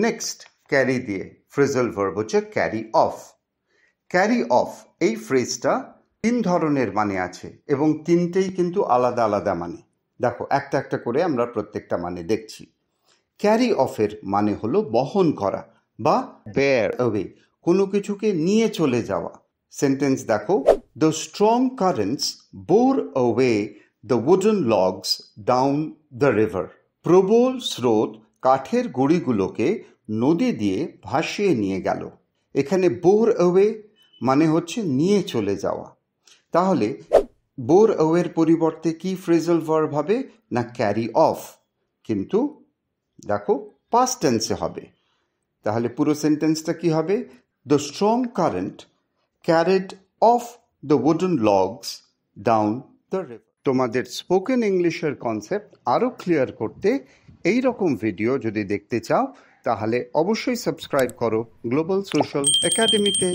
Next carry দিয়ে phrasal verb হচ্ছে carry of. Carry of এই ফ্রেজটা 3 ধরনের মানে আছে এবং 3টেই কিন্তু আলাদা আলাদা মানে। দেখো একটা একটা করে আমরা প্রত্যেকটা মানে দেখছি। ক্যারি অফের মানে হলো বহন করা বা বেয়ার অ্যাওয়ে, কোনো কিছুকে নিয়ে চলে যাওয়া। সেন্টেন্স দেখো, the strong currents bore away the wooden logs down the river. প্রবল স্রোত কাঠের গুঁড়িগুলোকে নদী দিয়ে ভাসিয়ে নিয়ে গেল। এখানে বোর অ্যাওয়ে মানে হচ্ছে নিয়ে চলে যাওয়া। তাহলে বোর অ্যাওয়ের পরিবর্তে কি ফ্রেজাল ভার্ব হবে? না ক্যারি অফ, কিন্তু দেখো পাস্ট টেন্সে হবে। তাহলে পুরো সেন্টেন্সটা কি হবে? The strong current carried of the wooden logs down the river. তোমাদের স্পোকেন ইংলিশের কনসেপ্ট আরও ক্লিয়ার করতে এই রকম ভিডিও যদি দেখতে চাও তাহলে অবশ্যই সাবস্ক্রাইব করো গ্লোবাল সোশ্যাল একাডেমিতে।